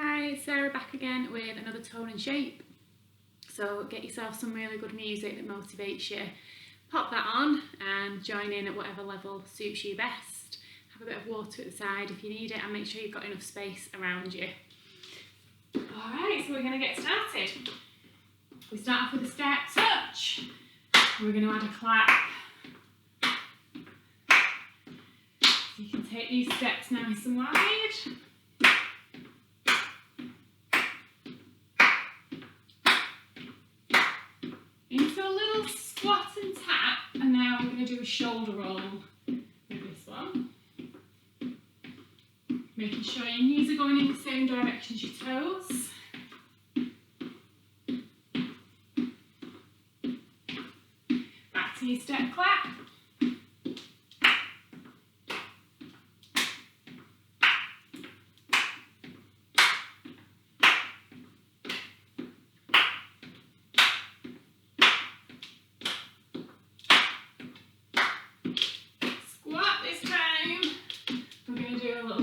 Hi, it's Sarah back again with another tone and shape. So get yourself some really good music that motivates you. Pop that on and join in at whatever level suits you best. Have a bit of water at the side if you need it, and make sure you've got enough space around you. Alright, so we're going to get started. We start off with a step touch. We're going to add a clap. So you can take these steps nice and wide. Into a little squat and tap, and now we're going to do a shoulder roll with this one. Making sure your knees are going in the same direction as your toes. Back to your step clap.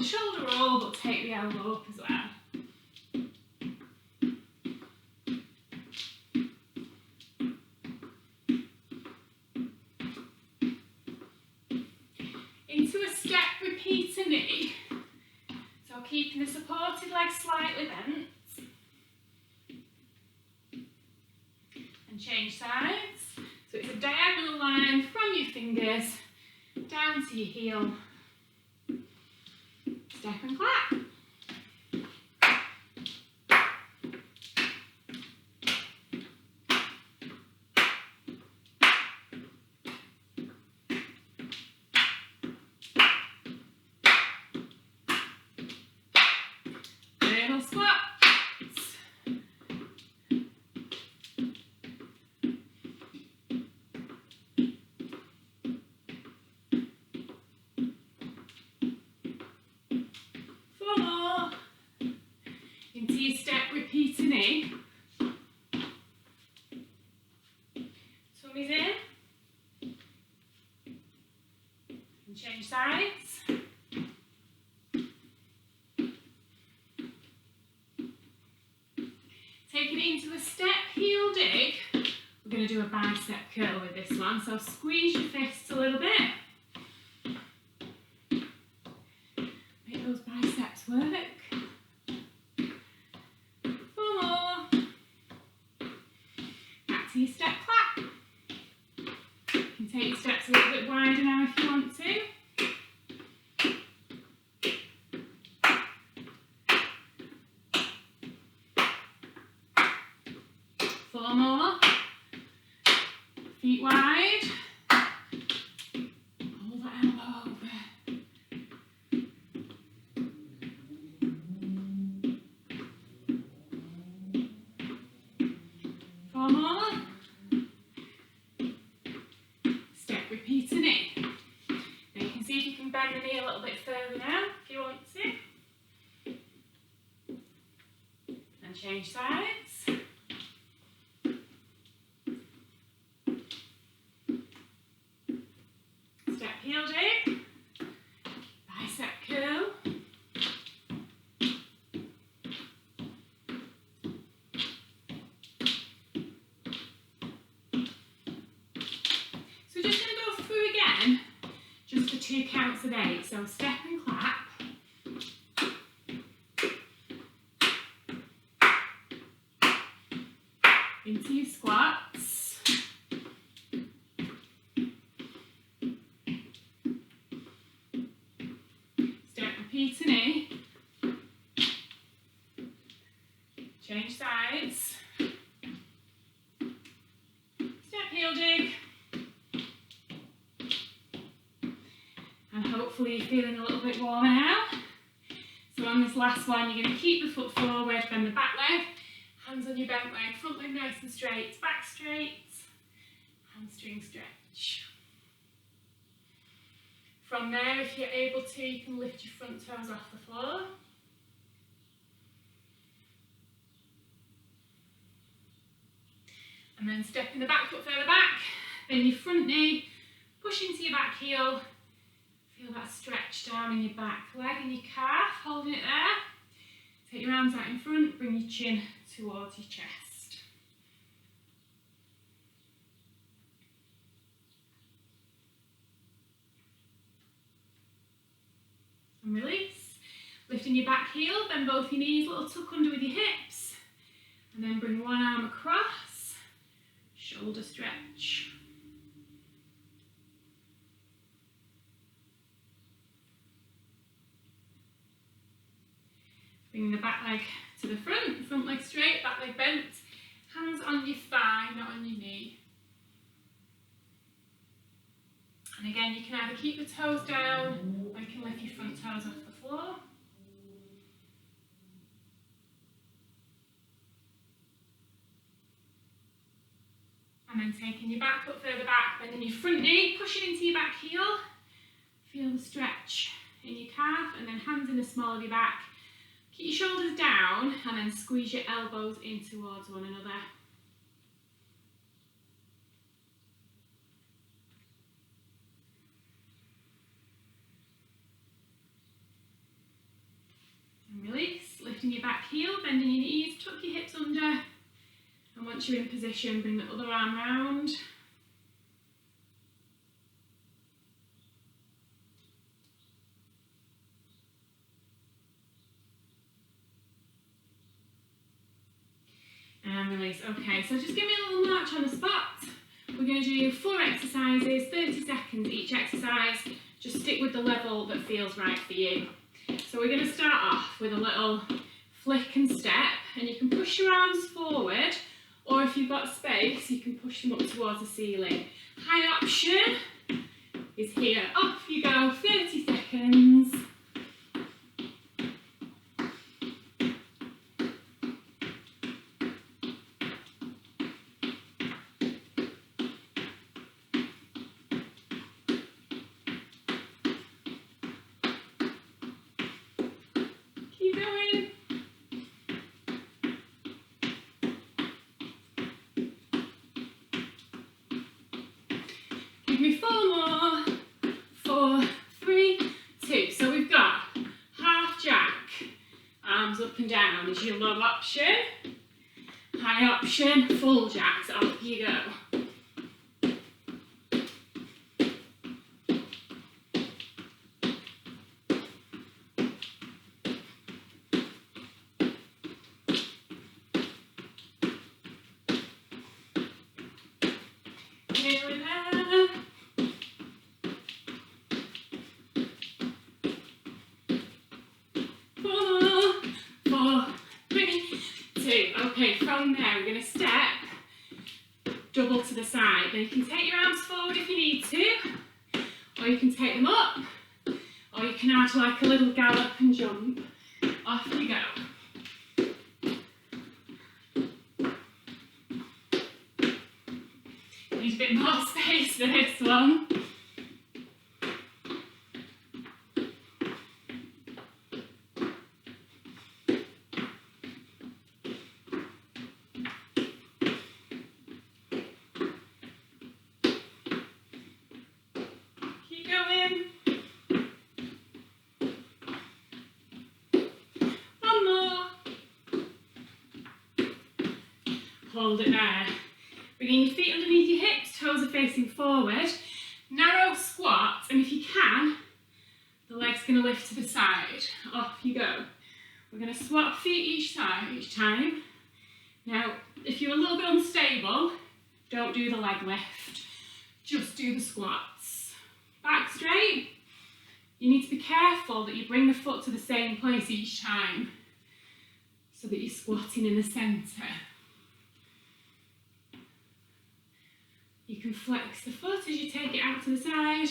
Shoulder roll, but take the elbow up as well. Into a step, repeat a knee. So keeping the supported leg slightly bent. And change sides. So it's a diagonal line from your fingers down to your heel. Step and clap. Little squats. Into your step, repeat a knee. Tummy's in. And change sides. Taking it into a step, heel dig. We're going to do a bicep curl with this one. So squeeze your fists a little bit. Make those biceps work. Your step clap. You can take your steps a little bit wider now if you want to. Four more. Feet wide. Hold that elbow over. Four more. Repeat a knee. Now you can see if you can bend the knee a little bit further now if you want to. And change sides. Step heel dig. Bicep curl. Just for 2 counts of 8. So step and clap. Into your squats. Step, repeat a knee. Change sides. Step, heel dig. And hopefully you're feeling a little bit warmer now. So on this last one, you're going to keep the foot forward, bend the back leg, hands on your bent leg, front leg nice and straight, back straight, hamstring stretch. From there, if you're able to, you can lift your front toes off the floor. And then stepping the back foot further back, then your front knee, push into your back heel. Feel that stretch down in your back leg and your calf, holding it there. Take your arms out in front, bring your chin towards your chest. And release. Lifting your back heel, bend both your knees, little tuck under with your hips. And then bring one arm across, shoulder stretch. Bring the back leg to the front leg straight, back leg bent, hands on your thigh, not on your knee. And again, you can either keep the toes down or you can lift your front toes off the floor. And then taking your back foot further back, bending your front knee, pushing into your back heel. Feel the stretch in your calf, and then hands in the small of your back. Keep your shoulders down and then squeeze your elbows in towards one another. And release, lifting your back heel, bending your knees, tuck your hips under. And once you're in position, bring the other arm round. And release. Okay, so just give me a little march on the spot. We're going to do 4 exercises, 30 seconds each exercise. Just stick with the level that feels right for you. So we're going to start off with a little flick and step, and you can push your arms forward, or if you've got space, you can push them up towards the ceiling. High option is here. Off you go, 30 seconds. Keep going. Give me 4 more. 4, 3, 2. So we've got half jack, arms up and down is your low option. High option, full jacks. Off you go. Nearly there. 4 more. 4, 3, 2. Okay, from there we're going to step double to the side. Now you can take your arms forward if you need to, or you can take them up, or you can add like a little gallop and jump. Off you go. Need a bit more space for this one. Keep going. 1 more. Hold it there. Bringing your feet underneath your hips, toes are facing forward. Narrow squat, and if you can, the leg's going to lift to the side. Off you go. We're going to swap feet each time. Now, if you're a little bit unstable, don't do the leg lift. Just do the squats. Back straight. You need to be careful that you bring the foot to the same place each time, so that you're squatting in the centre. You can flex the foot as you take it out to the side,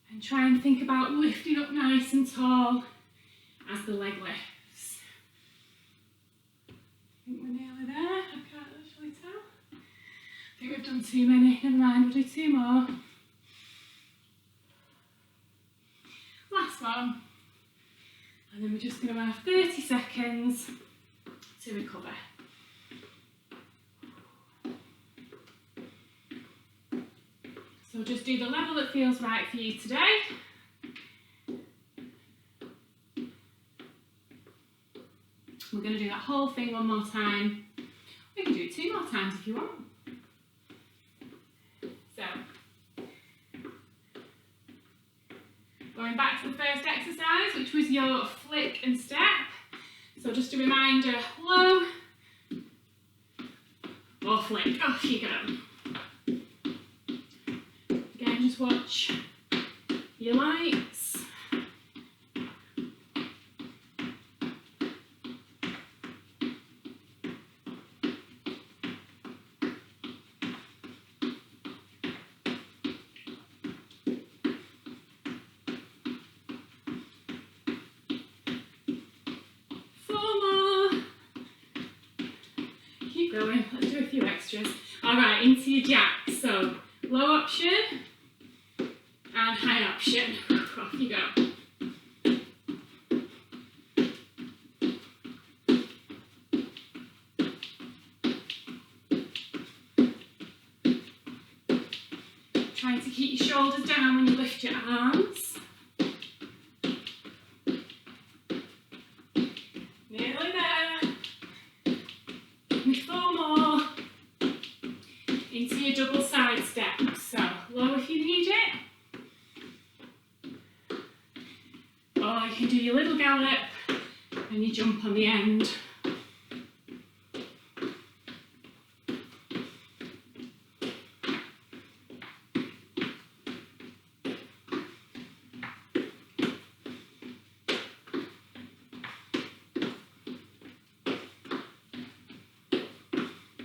and try and think about lifting up nice and tall as the leg lifts. I think we're nearly there. I can't actually tell. I think we've done too many. Never mind, we'll do 2 more. Last one. And then we're just going to have 30 seconds to recover. So just do the level that feels right for you today. We're going to do that whole thing one more time. We can do it 2 more times if you want. So, going back to the first exercise, which was your flick and step. So just a reminder, low or flick, off you go. Again, just watch your lights. 4 more. Keep going, let's do a few extras. Alright, into your jacks. So, low option and high option. Off you go. Trying to keep your shoulders down when you lift your arms. Nearly there. Give me 4 more. Into your double side step. So, low if you need it. Or you can do your little gallop and you jump on the end.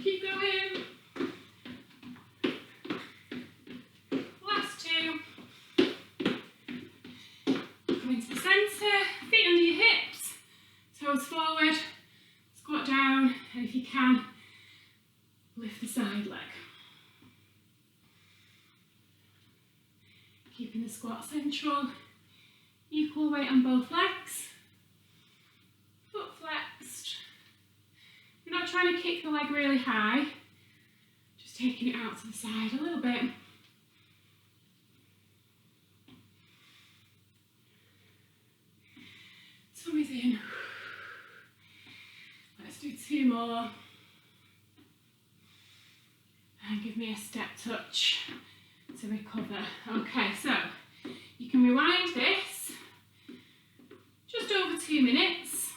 Keep going. Last 2. Come into the centre, feet under your hips, toes forward, squat down, and if you can, lift the side leg. Keeping the squat central, equal weight on both legs, foot flexed. You're not trying to kick the leg really high, just taking it out to the side a little bit. Tummy's in. Let's do 2 more. And give me a step touch to recover. Okay, so you can rewind this just over 2 minutes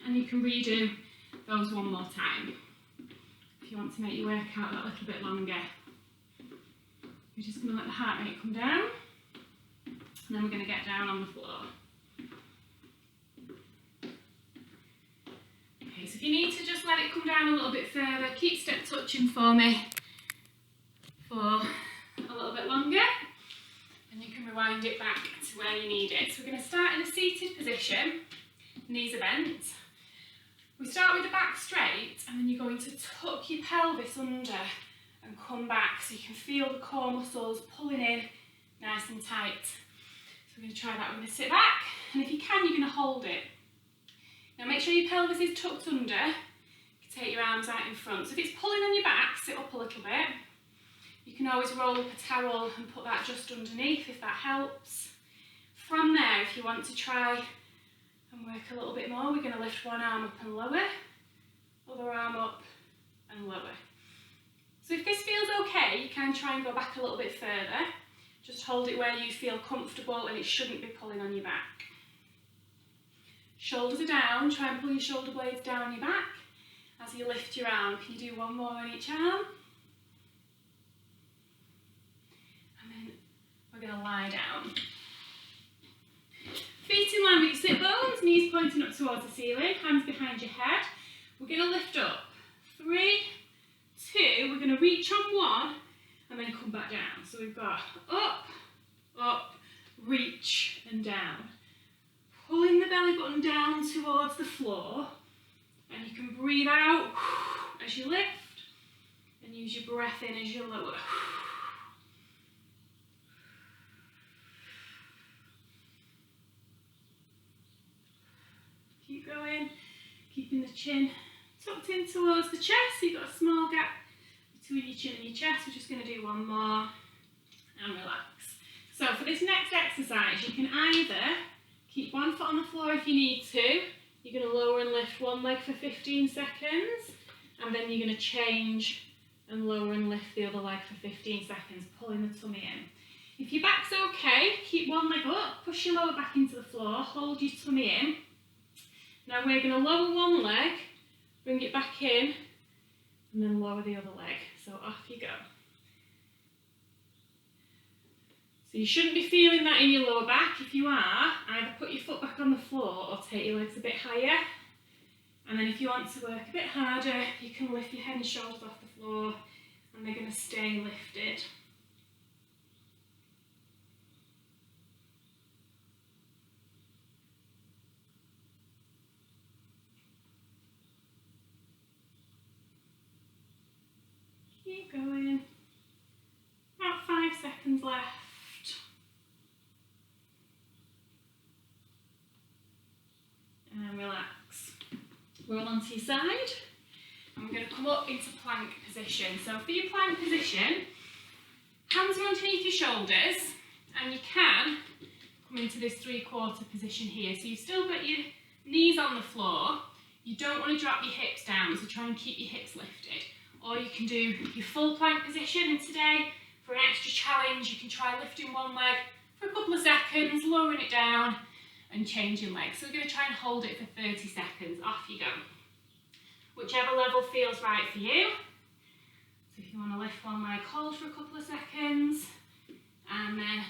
and you can redo those one more time if you want to make your workout that little bit longer. We're just going to let the heart rate come down and then we're going to get down on the floor. Okay, so if you need to just let it come down a little bit further, keep step touching for me for a little bit longer and you can rewind it back to where you need it. So we're going to start in a seated position, knees are bent. We start with the back straight and then you're going to tuck your pelvis under and come back so you can feel the core muscles pulling in nice and tight. So we're going to try that. We're going to sit back and if you can, you're going to hold it. Now make sure your pelvis is tucked under. You can take your arms out in front. So if it's pulling on your back, sit up a little bit. You can always roll up a towel and put that just underneath if that helps. From there, if you want to try and work a little bit more, we're going to lift one arm up and lower, other arm up and lower. So if this feels okay, you can try and go back a little bit further. Just hold it where you feel comfortable and it shouldn't be pulling on your back. Shoulders are down, try and pull your shoulder blades down your back as you lift your arm. Can you do 1 more on each arm? And then we're going to lie down. Feet in line with your sit bones, knees pointing up towards the ceiling, hands behind your head. We're going to lift up. 3, 2, we're going to reach on 1 and then come back down. So we've got up, up, reach and down. Pulling the belly button down towards the floor and you can breathe out as you lift and use your breath in as you lower. Keep going, keeping the chin tucked in towards the chest, so you've got a small gap between your chin and your chest. We're just going to do 1 more and relax. So for this next exercise, you can either keep 1 foot on the floor if you need to, You're going to lower and lift one leg for 15 seconds, and then you're going to change and lower and lift the other leg for 15 seconds, pulling the tummy in. If your back's okay, keep one leg up, push your lower back into the floor, hold your tummy in. Now we're going to lower one leg, bring it back in, and then lower the other leg. So off you go. So you shouldn't be feeling that in your lower back. If you are, either put your foot back on the floor or take your legs a bit higher. And then if you want to work a bit harder, you can lift your head and shoulders off the floor and they're going to stay lifted. Keep going. About 5 seconds left. And relax. Roll onto your side. And we're going to come up into plank position. So for your plank position, hands are underneath your shoulders, and you can come into this 3/4 position here. So you've still got your knees on the floor. You don't want to drop your hips down, so try and keep your hips lifted. Or you can do your full plank position, and today, for an extra challenge, you can try lifting one leg for a couple of seconds, lowering it down, and changing legs. So we're going to try and hold it for 30 seconds. Off you go. Whichever level feels right for you. So if you want to lift one leg, hold for a couple of seconds, and then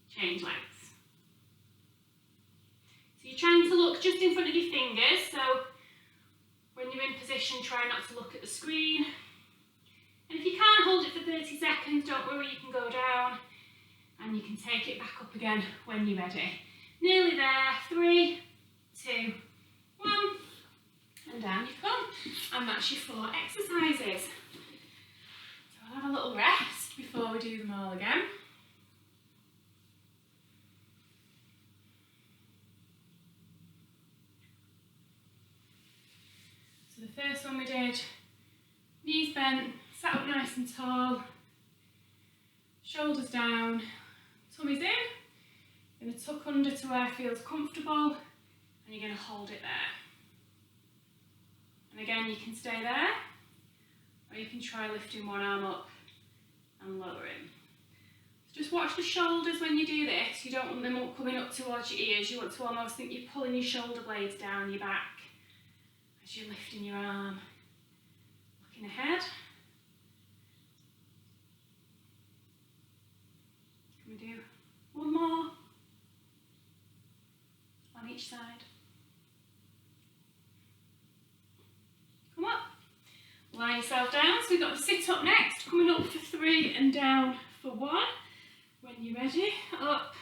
change legs. So you're trying to look just in front of your fingers, so when you're in position, try not to look at the screen. And if you can't hold it for 30 seconds, don't worry, you can go down and you can take it back up again when you're ready. Nearly there. 3, 2, 1, and down you come. And that's your 4 exercises. So I'll have a little rest before we do them all again. So the first one we did, knees bent, sat up nice and tall, shoulders down, tummy's in. You're going to tuck under to where it feels comfortable, and you're going to hold it there. And again, you can stay there, or you can try lifting one arm up and lowering. Just watch the shoulders when you do this. You don't want them all coming up towards your ears. You want to almost think you're pulling your shoulder blades down your back as you're lifting your arm. Looking ahead. Can we do one more? On each side. Come up. Lie yourself down. So we've got the sit up next. Coming up for 3 and down for 1. When you're ready, up,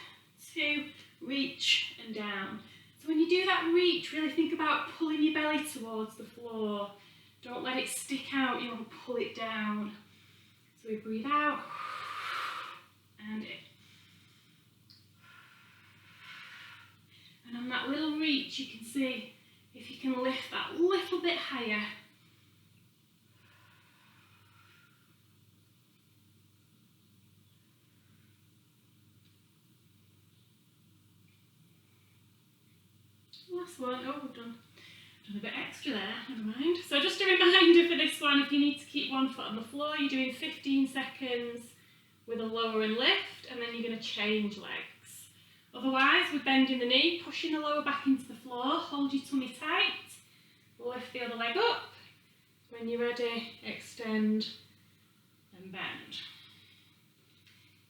2, reach and down. So when you do that reach, really think about pulling your belly towards the floor. Don't let it stick out, you want to pull it down. So we breathe out and in. And on that little reach, you can see if you can lift that little bit higher. Last one. Oh, we've done a bit extra there, never mind. So just a reminder for this one, if you need to keep one foot on the floor, you're doing 15 seconds with a lower and lift, and then you're going to change legs. Otherwise, we're bending the knee, pushing the lower back into the floor, hold your tummy tight, lift the other leg up. When you're ready, extend and bend.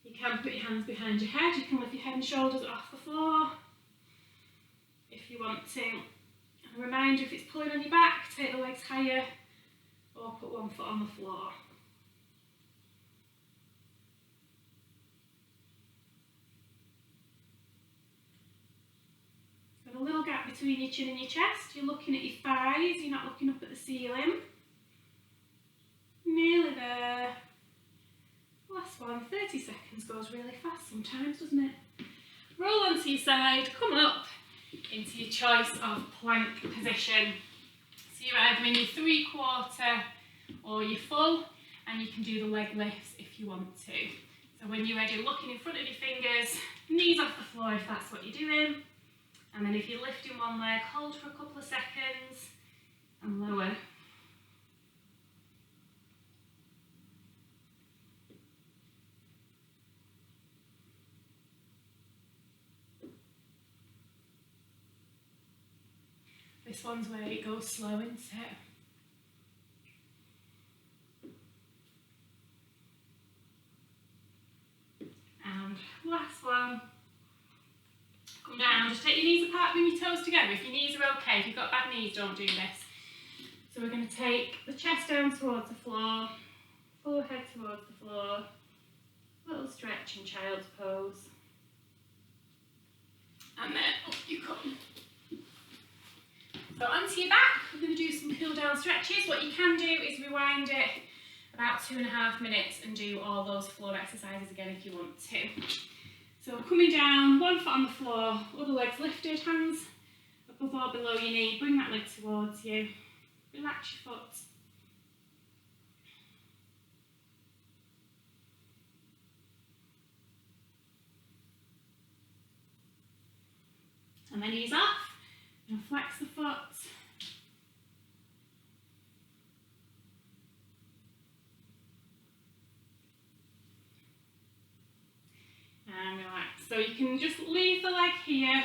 You can put your hands behind your head, you can lift your head and shoulders off the floor if you want to. And a reminder, if it's pulling on your back, take the legs higher or put one foot on the floor. Got a little gap between your chin and your chest. You're looking at your thighs, you're not looking up at the ceiling. Nearly there. Last one. 30 seconds goes really fast sometimes, doesn't it? Roll onto your side, come up into your choice of plank position. So you're either in your 3/4 or your full, and you can do the leg lifts if you want to. So when you're ready, looking in front of your fingers, knees off the floor if that's what you're doing, And then if you're lifting one leg, hold for a couple of seconds and lower. This one's where it goes slow, isn't it? And last one. Come down, just take your knees apart, bring your toes together. If your knees are okay, if you've got bad knees, don't do this. So we're going to take the chest down towards the floor, forehead towards the floor, little stretch in child's pose. And then up you come. So onto your back, we're going to do some cool down stretches. What you can do is rewind it about 2.5 minutes and do all those floor exercises again if you want to. So coming down, one foot on the floor, other leg's lifted, hands above or below your knee, bring that leg towards you, relax your foot. And then ease off, and flex the foot. And relax. So you can just leave the leg here.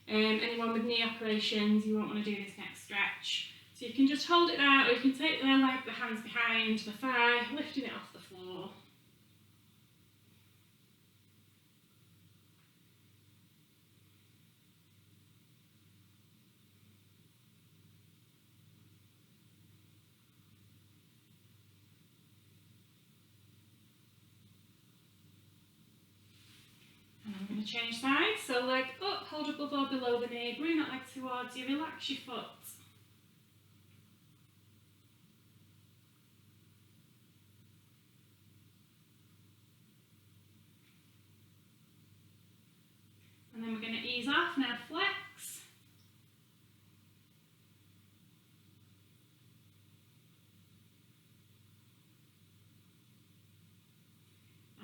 Anyone with knee operations, you won't want to do this next stretch. So you can just hold it there, or you can take the leg, the hands behind the thigh, lifting it off the floor. Change sides, so leg up, hold above or below the knee, bring that leg towards you, relax your foot. And then we're going to ease off, now flex.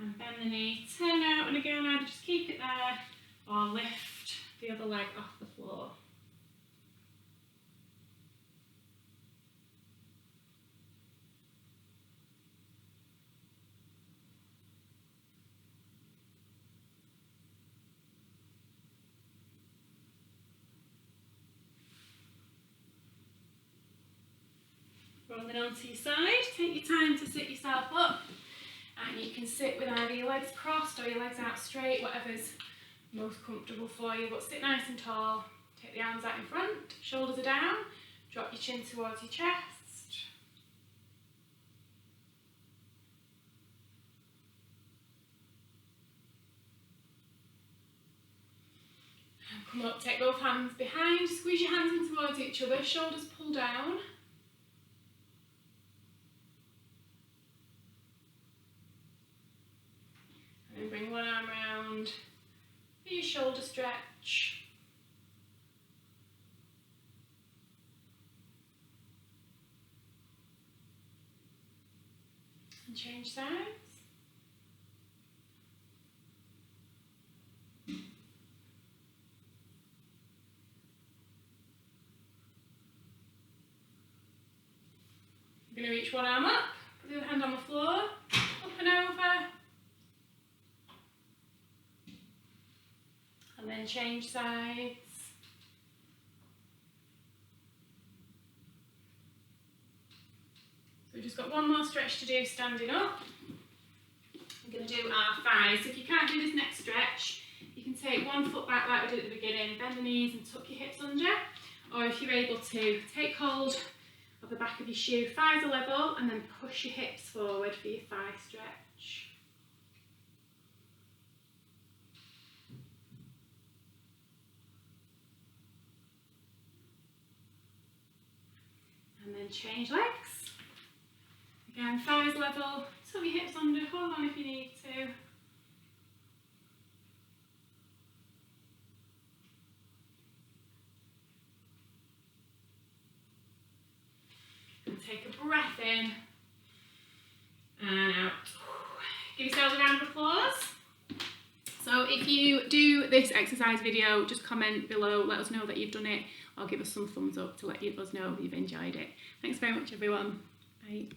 And bend the knee, turn out, and again either just keep it there or lift the other leg off the floor. Rolling onto your side, take your time to sit yourself up. And you can sit with either your legs crossed or your legs out straight, whatever's most comfortable for you. But sit nice and tall, take the arms out in front, shoulders are down, drop your chin towards your chest. And come up, take both hands behind, squeeze your hands in towards each other, shoulders pull down. And bring one arm round for your shoulder stretch. And change sides. You're going to reach one arm up, put the other hand on the floor, up and over. And then change sides. So we've just got one more stretch to do standing up. We're going to do our thighs. So if you can't do this next stretch, you can take one foot back like we did at the beginning, bend the knees and tuck your hips under. Or if you're able to, take hold of the back of your shoe, thighs are level, and then push your hips forward for your thigh stretch. And then change legs. Again, thighs level, tuck your hips under, hold on if you need to. And take a breath in and out. Give yourselves a round of applause. So if you do this exercise video, just comment below, let us know that you've done it, or give us some thumbs up to let us know you've enjoyed it. Thanks very much everyone. Bye.